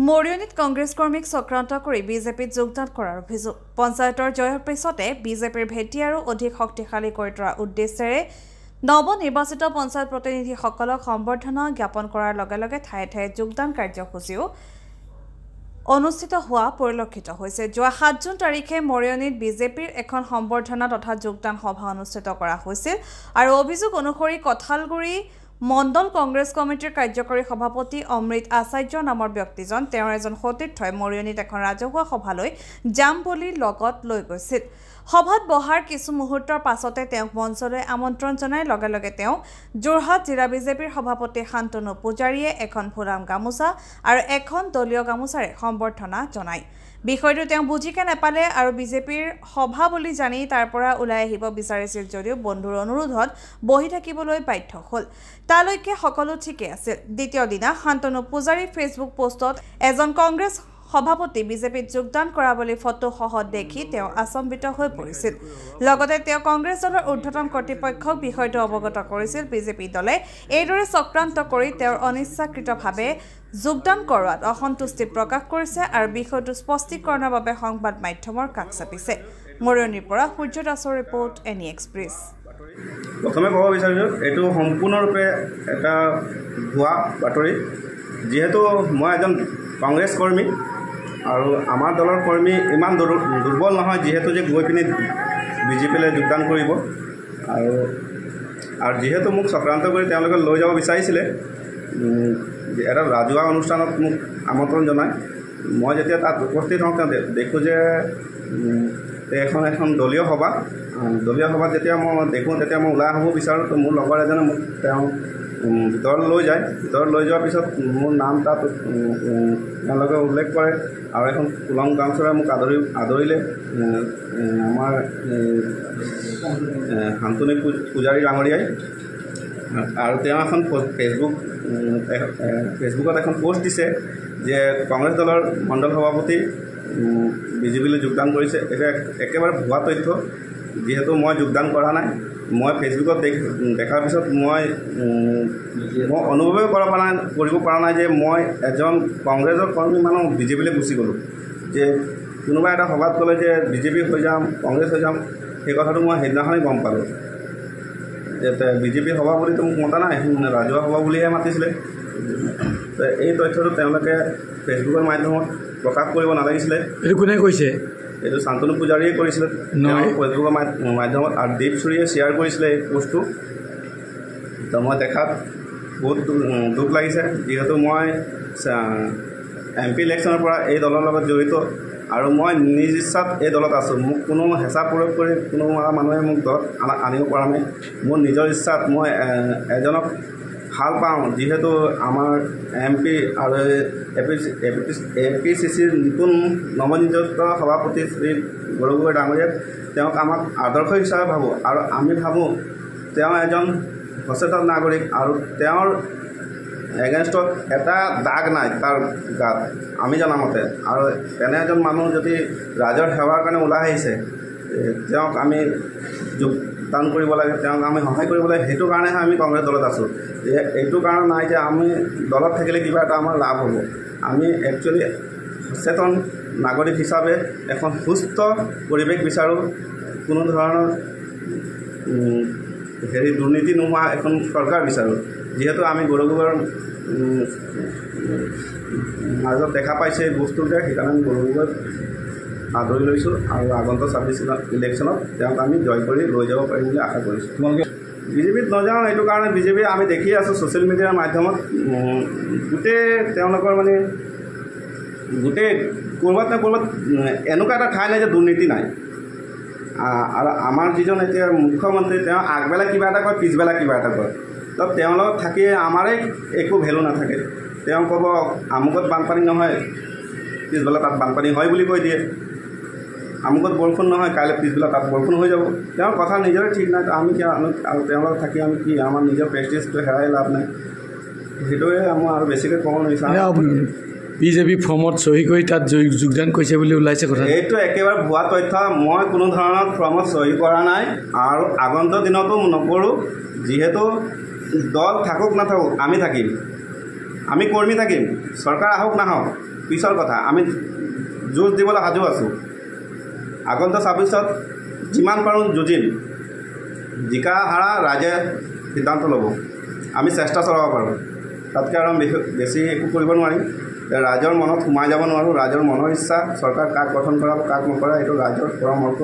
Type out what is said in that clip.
মৰিয়নিত কংগ্ৰেছ কৰ্মীক চক্ৰান্ত কৰি বিজেপিত যোগদান কৰাৰ অভিযোগ পঞ্চায়তৰ জয়ৰ পিছতে বিজেপিৰ ভেটি আৰু অধিক শক্তিশালী কৰি তোলাৰ উদ্দেশ্যেৰে নৱনিৰ্বাচিত পঞ্চায়ত প্ৰতিনিধিসকলক সম্বৰ্ধনা জ্ঞাপন কৰাৰ লগে লগে ঠায়ে ঠায়ে যোগদান কাৰ্যসূচীও অনুষ্ঠিত হোৱা পৰিলক্ষিত হৈছে। যোৱা ৭ জুন তাৰিখে মৰিয়নিত বিজেপিৰ এখন সম্বৰ্ধনা তথা যোগদান সভা অনুষ্ঠিত কৰা হৈছিল আৰু অভিযোগ অনুসৰি কঠালগুৰি মণ্ডল কংগ্ৰেছ কমিটিৰ কাৰ্যকৰী সভাপতি অমৃত আচাৰ্য নামৰ ব্যক্তিজন তেওঁৰ এজন সতীৰ্থই মৰিয়নিত এখন ৰাজহুৱা সভালৈ যাম বুলি লগত লৈ গৈছিল। সভাত বহাৰ কিছু মুহূৰ্তৰ পাছতে তেওঁক মঞ্চলৈ আমন্ত্ৰণ জনাই লগে লগে তেওঁ যোৰহাট জিলা বিজেপিৰ সভাপতি শান্তনু পূজাৰীয়ে এখন ফুলাম গামোচা আৰু এখন দলীয় গামোচাৰে সম্বৰ্ধনা জনায়। বিষয়টো তেওঁ বুজিকে নাপালে আৰু বিজেপিৰ সভা বুলি জানি তাৰ পৰা ওলাই আহিব বিচাৰিছিল যদিও বন্ধুৰ অনুৰোধত বহি থাকিবলৈ বাধ্য হ'ল। তালৈকে সকলো ঠিকে আছিল। দ্বিতীয় দিনা শান্তনু পূজাৰীৰ ফেচবুক পোষ্টত এজন কংগ্ৰেছ সভাপতি বিজেপিত যোগদান কৰা বুলি ফটোসহ দেখি তেওঁ আচম্বিত হৈ পৰিছিল। লগতে তেওঁ কংগ্ৰেছ দলৰ ঊৰ্ধ্বতন কৰ্তৃপক্ষক বিষয়টো অৱগত কৰিছিল। বিজেপি দলে এইদৰে চক্ৰান্ত কৰি তেওঁৰ অনিচ্ছাকৃতভাৱে যোগদান কৰোৱাত অসন্তুষ্টি প্ৰকাশ কৰিছে আৰু বিষয়টো স্পষ্টীকৰণৰ বাবে সংবাদ মাধ্যমৰ কাষ চাপিছে। মৰিয়নিৰ পৰা সূৰ্য দাসৰ ৰিপৰ্ট এনি এক্সপ্ৰেছ। প্ৰথমে ক'ব বিচাৰিছোঁ এইটো সম্পূৰ্ণৰূপে এটা ভুৱা বাতৰি। যিহেতু মই এজন কংগ্ৰেছ কৰ্মী আৰু আমাৰ দলৰ কৰ্মী ইমান দুৰ্বল নহয় যিহেতু যে গৈ পিনি বিজেপিলৈ যোগদান কৰিব আৰু যিহেতু মোক চক্ৰান্ত কৰি তেওঁলোকে লৈ যাব বিচাৰিছিলে এটা ৰাজহুৱা অনুষ্ঠানত মোক আমন্ত্ৰণ জনায়। মই যেতিয়া তাত উপস্থিত হওঁ তেওঁ দেখোঁ যে এখন দলীয় সভাত যেতিয়া মই দেখোঁ তেতিয়া মই ওলাই আহিব বিচাৰোঁ। তো মোৰ লগৰ এজনে মোক তেওঁ ভিতৰত লৈ যায়। ভিতৰত লৈ যোৱাৰ পিছত মোৰ নাম তাত তেওঁলোকে উল্লেখ কৰে আৰু এখন ফুলাম গামোচাৰে মোক আদৰিলে আমাৰ শান্তনু পূজাৰী ডাঙৰীয়াই। আৰু তেওঁ এখন ফেচবুকত এখন পোষ্ট দিছে যে কংগ্ৰেছ দলৰ মণ্ডল সভাপতি বিজেপিলৈ যোগদান কৰিছে। এটা একেবাৰে ভুৱা তথ্য। যিহেতু মই যোগদান কৰা নাই, মই ফেচবুকত দেখাৰ পিছত মই অনুভৱেই কৰিব পৰা নাই যে মই এজন কংগ্ৰেছৰ কৰ্মী মানুহ বিজেপিলৈ গুচি গ'লোঁ। যে কোনোবা এটা সভাত ক'লে যে বিজেপি হৈ যাম, কংগ্ৰেছ হৈ যাম, সেই কথাটো মই সেইদিনাখনেই গম পালোঁ যে বিজেপি সভা বুলিতো মোক মতা নাই, ৰাজহুৱা সভা বুলিহে মাতিছিলে। এই তথ্যটো তেওঁলোকে ফেচবুকৰ মাধ্যমত প্ৰকাশ কৰিব নালাগিছিলে। এইটো কোনে কৈছে? এইটো শান্তনু পূজাৰীয়ে কৰিছিলে ফেচবুকৰ মাধ্যমত আৰু দীপচুৰীয়ে শ্বেয়াৰ কৰিছিলে এই পোষ্টটো। তো মই দেখাত বহুত দুখ লাগিছে। যিহেতু মই MP ইলেকশ্যনৰ পৰা এই দলৰ লগত জড়িত আৰু মই নিজ ইচ্ছাত এই দলত আছোঁ। মোক কোনো হেঁচা প্ৰয়োগ কৰি কোনো মানুহে মোক দলত আনিব পৰা নাই। মোৰ নিজৰ ইচ্ছাত মই এজনক ভাল পাওঁ। যিহেতু আমাৰ MP আৰু APCCৰ নতুন নৱনিযুক্ত সভাপতি শ্ৰী গগৈ ডাঙৰীয়াক তেওঁক আমাক আদৰ্শ হিচাপে ভাবোঁ আৰু আমি ভাবোঁ তেওঁ এজন সচেতন নাগৰিক আৰু তেওঁৰ এগেইনষ্টত এটা দাগ নাই তাৰ গাত আমি জনামতে। আৰু তেনে এজন মানুহ যদি ৰাইজৰ সেৱাৰ কাৰণে ওলাই আহিছে তেওঁক আমি যোগদান কৰিব লাগে, তেওঁক আমি সহায় কৰিব লাগে। সেইটো কাৰণেহে আমি কংগ্ৰেছ দলত আছোঁ। এইটো কাৰণ নাই যে আমি দলত থাকিলে কিবা এটা আমাৰ লাভ হ'ব। আমি একচুৱেলি সচেতন নাগৰিক হিচাপে এখন সুস্থ পৰিৱেশ বিচাৰোঁ। কোনো ধৰণৰ দুৰ্নীতি নোহোৱা এখন চৰকাৰ বিচাৰোঁ। যিহেতু আমি গৌৰৱৰ মাজত দেখা পাইছে এই বস্তুটোকে, সেইকাৰণে আমি গৌৰৱক আদৰি লৈছোঁ আৰু আগন্তুক 26 ইলেকশ্যনত তেওঁক আমি জয় কৰি লৈ যাব পাৰিম বুলি আশা কৰিছোঁ। তোমালোকে বিজেপিত নাযাওঁ এইটো কাৰণে বিজেপি আমি দেখি আছোঁ ছ'চিয়েল মিডিয়াৰ মাধ্যমত গোটেই তেওঁলোকৰ মানে গোটেই ক'ৰবাত নে ক'ৰবাত এনেকুৱা এটা ঠাই নাই যে দুৰ্নীতি নাই। আৰু আমাৰ যিজন এতিয়া মুখ্যমন্ত্ৰী তেওঁ আগবেলা কিবা এটা কয়, পিছবেলা কিবা এটা কয়। তো তেওঁৰ লগত থাকি আমাৰেই একো ভেলু নাথাকে। তেওঁ ক'ব আমুকত বানপানী নহয়, পিছবেলা তাত বানপানী হয় বুলি কৈ দিয়ে। আমুকত বৰষুণ নহয়, কাইলৈ পিছবেলা তাত বৰষুণ হৈ যাব। তেওঁৰ কথা নিজৰে ঠিক নাই। আমি কি আৰু তেওঁৰ লগত থাকি আমি কি আমাৰ নিজৰ প্ৰেষ্টিজটো হেৰাই লাভ নাই। সেইটোৱে মই আৰু বেছিকৈ ক'ব নিবিচাৰোঁ। বিজেপি ফৰ্মত চহী কৰি তাত যোগদান কৰিছে বুলি ওলাইছে কথা। এইটো একেবাৰে ভুৱা তথ্য। মই কোনো ধৰণৰ ফৰ্মত চহী কৰা নাই আৰু আগন্তুক দিনতো নকৰোঁ। যিহেতু দল থাকক নাথাকক আমি থাকিম। আমি কৰ্মী থাকিম, চৰকাৰ আহক নাহক পিছৰ কথা, আমি যুঁজ দিবলৈ সাজু আছোঁ। আগন্তুক 26ত যিমান পাৰোঁ যুঁজিম, জিকা হাৰা ৰাইজে সিদ্ধান্ত ল'ব, আমি চেষ্টা চলাব পাৰোঁ, তাতকৈ আৰু বেছি একো কৰিব নোৱাৰিম। ৰাইজৰ মনত সোমাই যাব নোৱাৰোঁ, ৰাইজৰ মনৰ ইচ্ছা, চৰকাৰ কাক গঠন কৰাব কাক নকৰা এইটো ৰাইজৰ পৰামৰ্শ